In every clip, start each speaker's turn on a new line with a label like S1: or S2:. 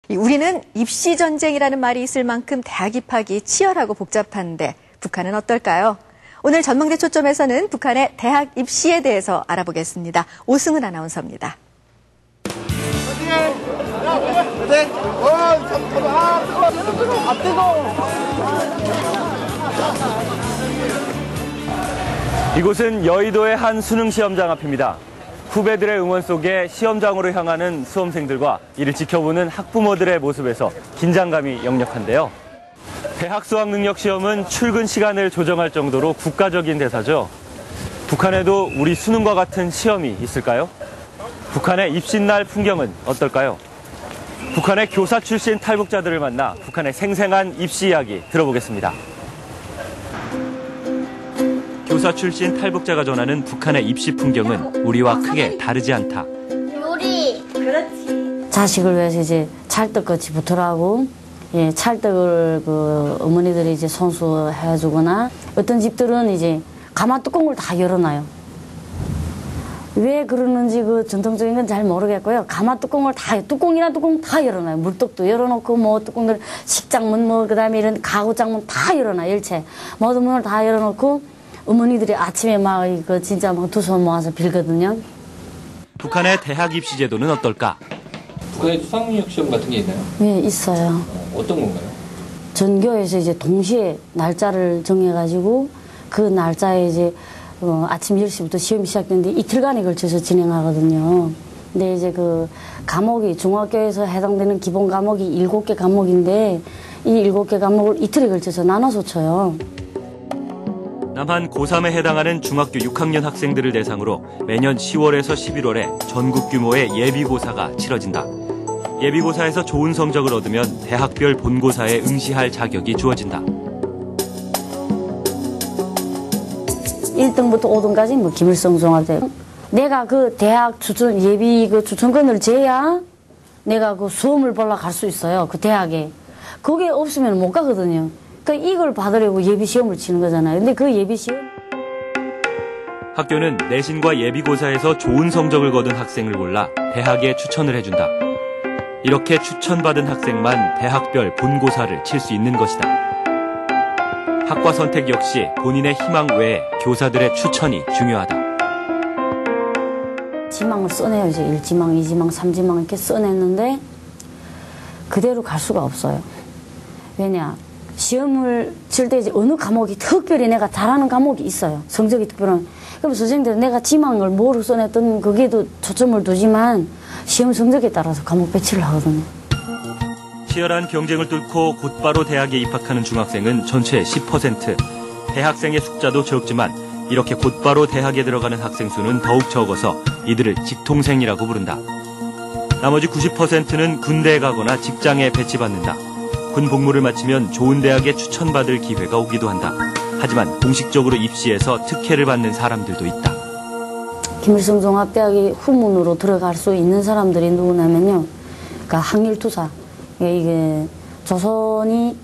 S1: 우리는 입시 전쟁이라는 말이 있을 만큼 대학 입학이 치열하고 복잡한데 북한은 어떨까요? 오늘 전망대 초점에서는 북한의 대학 입시에 대해서 알아보겠습니다. 오승은 아나운서입니다.
S2: 이곳은 여의도의 한 수능 시험장 앞입니다. 후배들의 응원 속에 시험장으로 향하는 수험생들과 이를 지켜보는 학부모들의 모습에서 긴장감이 역력한데요. 대학 수학 능력 시험은 출근 시간을 조정할 정도로 국가적인 대사죠. 북한에도 우리 수능과 같은 시험이 있을까요? 북한의 입시날 풍경은 어떨까요? 북한의 교사 출신 탈북자들을 만나 북한의 생생한 입시 이야기 들어보겠습니다. 교사 출신 탈북자가 전하는 북한의 입시 풍경은 우리와 크게 다르지 않다.
S3: 요리. 그렇지.
S4: 자식을 위해서 이제 찰떡같이 붙으라고, 찰떡을 어머니들이 이제 손수해주거나, 어떤 집들은 이제 가마 뚜껑을 다 열어놔요. 왜 그러는지 전통적인 건 잘 모르겠고요. 가마 뚜껑을 뚜껑이나 뚜껑 다 열어놔요. 물떡도 열어놓고, 뚜껑들, 식장문, 그 다음에 이런 가구장문 다 열어놔요. 열채. 모든 문을 다 열어놓고, 어머니들이 아침에 진짜 두 손 모아서 빌거든요.
S2: 북한의 대학 입시 제도는 어떨까?
S5: 북한에 수학능력 시험 같은 게 있나요?
S4: 네, 있어요.
S5: 어떤 건가요?
S4: 전교에서 이제 동시에 날짜를 정해가지고 그 날짜에 이제 아침 10시부터 시험이 시작되는데 이틀간에 걸쳐서 진행하거든요. 근데 이제 그 과목이 중학교에서 해당되는 기본 과목이 7개 과목인데 이 7개 과목을 이틀에 걸쳐서 나눠서 쳐요.
S2: 남한 고3에 해당하는 중학교 6학년 학생들을 대상으로 매년 10월에서 11월에 전국 규모의 예비고사가 치러진다. 예비고사에서 좋은 성적을 얻으면 대학별 본고사에 응시할 자격이 주어진다.
S4: 1등부터 5등까지 김일성 종합대학. 내가 그 대학 예비 추천권을 재야 내가 그 수험을 보러 갈 수 있어요. 그 대학에. 그게 없으면 못 가거든요. 그러니까 이걸 받으려고 예비시험을 치는 거잖아요. 근데 그 예비시험.
S2: 학교는 내신과 예비고사에서 좋은 성적을 거둔 학생을 골라 대학에 추천을 해준다. 이렇게 추천받은 학생만 대학별 본고사를 칠 수 있는 것이다. 학과 선택 역시 본인의 희망 외에 교사들의 추천이 중요하다.
S4: 지망을 써내요. 이제 1지망, 2지망, 3지망 이렇게 써냈는데 그대로 갈 수가 없어요. 왜냐? 시험을 칠 때 이제 어느 과목이 특별히 내가 잘하는 과목이 있어요. 성적이 특별한. 그럼 선생님들은 내가 지망을 뭐로 써냈던 거기에도 초점을 두지만 시험 성적에 따라서 과목 배치를 하거든요.
S2: 치열한 경쟁을 뚫고 곧바로 대학에 입학하는 중학생은 전체의 10%. 대학생의 숫자도 적지만 이렇게 곧바로 대학에 들어가는 학생 수는 더욱 적어서 이들을 직통생이라고 부른다. 나머지 90%는 군대에 가거나 직장에 배치받는다. 군 복무를 마치면 좋은 대학에 추천받을 기회가 오기도 한다. 하지만 공식적으로 입시에서 특혜를 받는 사람들도 있다.
S4: 김일성 종합대학의 후문으로 들어갈 수 있는 사람들이 누구냐면요. 그러니까 항일투사. 이게 조선이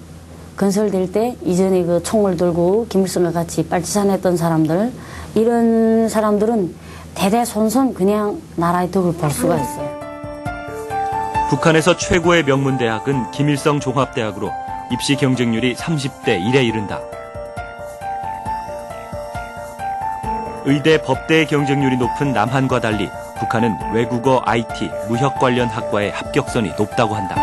S4: 건설될 때 이전에 그 총을 들고 김일성과 같이 빨치산했던 사람들, 이런 사람들은 대대손손 그냥 나라의 덕을 볼 수가 있어요.
S2: 북한에서 최고의 명문대학은 김일성 종합대학으로 입시 경쟁률이 30대 1에 이른다. 의대, 법대의 경쟁률이 높은 남한과 달리 북한은 외국어, IT, 무역 관련 학과의 합격선이 높다고 한다.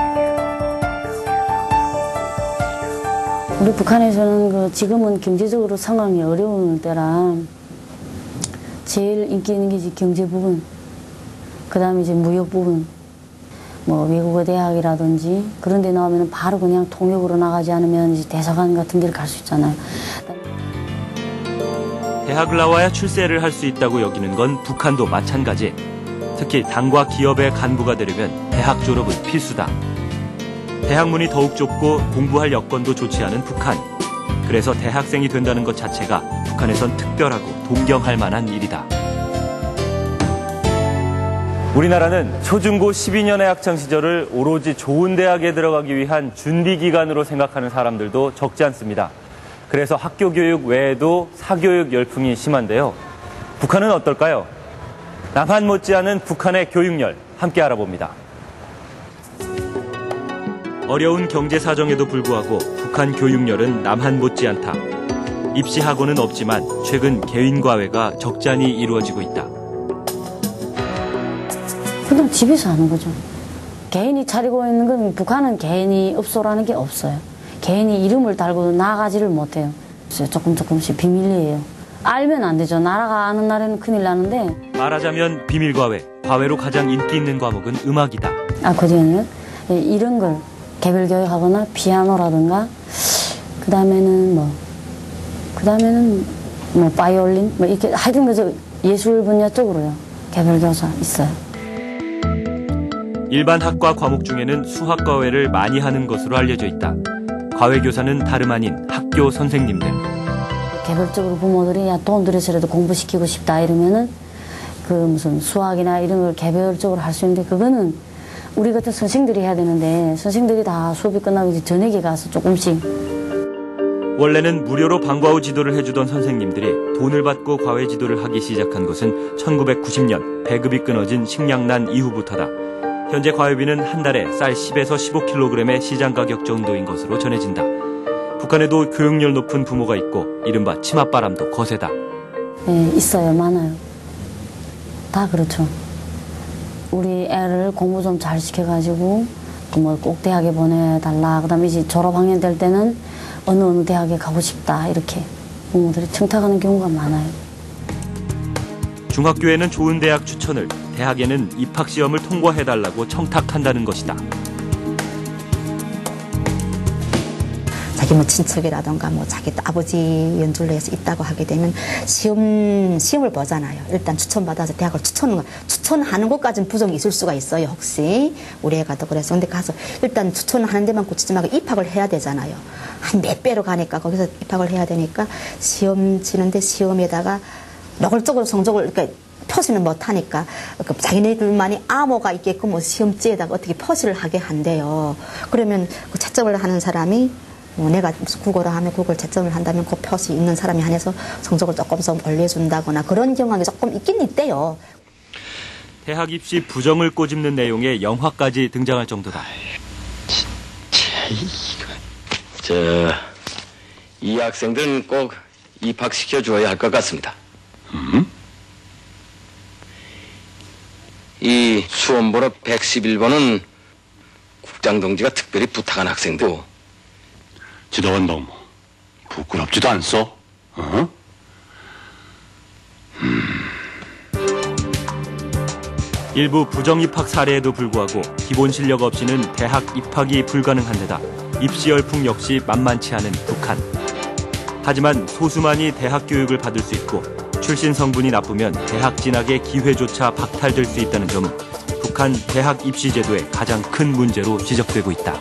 S4: 우리 북한에서는 지금은 경제적으로 상황이 어려운 때라 제일 인기 있는 게 이제 경제 부분, 그 다음에 이제 무역 부분. 외국어 대학이라든지 그런 데 나오면 바로 그냥 통역으로 나가지 않으면 이제 대사관 같은 데를 갈 수 있잖아요.
S2: 대학을 나와야 출세를 할 수 있다고 여기는 건 북한도 마찬가지. 특히 당과 기업의 간부가 되려면 대학 졸업은 필수다. 대학문이 더욱 좁고 공부할 여건도 좋지 않은 북한. 그래서 대학생이 된다는 것 자체가 북한에선 특별하고 동경할 만한 일이다. 우리나라는 초중고 12년의 학창시절을 오로지 좋은 대학에 들어가기 위한 준비기간으로 생각하는 사람들도 적지 않습니다. 그래서 학교 교육 외에도 사교육 열풍이 심한데요. 북한은 어떨까요? 남한 못지않은 북한의 교육열 함께 알아봅니다. 어려운 경제 사정에도 불구하고 북한 교육열은 남한 못지않다. 입시 학원은 없지만 최근 개인과외가 적잖이 이루어지고 있다.
S4: 그냥 집에서 하는 거죠. 개인이 차리고 있는 건 북한은 개인이 업소라는 게 없어요. 개인이 이름을 달고 나가지를 못해요. 조금씩 비밀이에요. 알면 안 되죠. 나라가 아는 날에는 큰일 나는데.
S2: 말하자면 비밀과외, 과외로 가장 인기 있는 과목은 음악이다.
S4: 그전에는 이런 걸 개별 교육하거나 피아노라든가 그다음에는 바이올린 이렇게 하여튼 그저 예술 분야 쪽으로요. 개별 교사 있어요.
S2: 일반 학과 과목 중에는 수학 과외를 많이 하는 것으로 알려져 있다. 과외 교사는 다름 아닌 학교 선생님들.
S4: 개별적으로 부모들이 돈 들여서라도 공부시키고 싶다 이러면은 그 무슨 수학이나 이런 걸 개별적으로 할 수 있는데 그거는 우리 같은 선생들이 해야 되는데 선생들이 다 수업이 끝나고 이제 저녁에 가서 조금씩.
S2: 원래는 무료로 방과 후 지도를 해주던 선생님들이 돈을 받고 과외 지도를 하기 시작한 것은 1990년 배급이 끊어진 식량난 이후부터다. 현재 과외비는 한 달에 쌀 10에서 15kg의 시장 가격 정도인 것으로 전해진다. 북한에도 교육열 높은 부모가 있고 이른바 치맛바람도 거세다.
S4: 네, 있어요. 많아요. 다 그렇죠. 우리 애를 공부 좀 잘 시켜가지고 꼭 대학에 보내달라. 그다음에 이제 졸업학년 될 때는 어느 대학에 가고 싶다. 이렇게 부모들이 청탁하는 경우가 많아요.
S2: 중학교에는 좋은 대학 추천을, 대학에는 입학시험을 통과해달라고 청탁한다는 것이다.
S6: 자기 친척이라던가 자기 아버지 연줄로 해서 있다고 하게 되면 시험을 보잖아요. 일단 추천받아서 대학을 추천하는 것까지는 부정이 있을 수가 있어요. 혹시 우리 애가 더 그래서 근데 가서 일단 추천하는 데만 꽂히지 말고 입학을 해야 되잖아요. 한 몇 배로 가니까 거기서 입학을 해야 되니까 시험 치는데 시험에다가 노골적으로 성적을 그러니까 표시는 못하니까 자기네들만이 암호가 있게끔 시험지에다가 어떻게 표시를 하게 한대요. 그러면 그 채점을 하는 사람이 내가 국어를 하면 국어를 채점을 한다면 그 표시 있는 사람이 한해서 성적을 조금 더 올려준다거나 그런 경향이 조금 있긴 있대요.
S2: 대학 입시 부정을 꼬집는 내용의 영화까지 등장할 정도다.
S7: 이 학생들은 꼭 입학시켜줘야 할 것 같습니다. 이 수험번호 111번은 국장동지가 특별히 부탁한 학생도
S8: 지도원 너무 부끄럽지도 않소? 어?
S2: 일부 부정입학 사례에도 불구하고 기본 실력 없이는 대학 입학이 불가능한 데다 입시 열풍 역시 만만치 않은 북한. 하지만 소수만이 대학 교육을 받을 수 있고 출신 성분이 나쁘면 대학 진학의 기회조차 박탈될 수 있다는 점은 북한 대학 입시 제도의 가장 큰 문제로 지적되고 있다.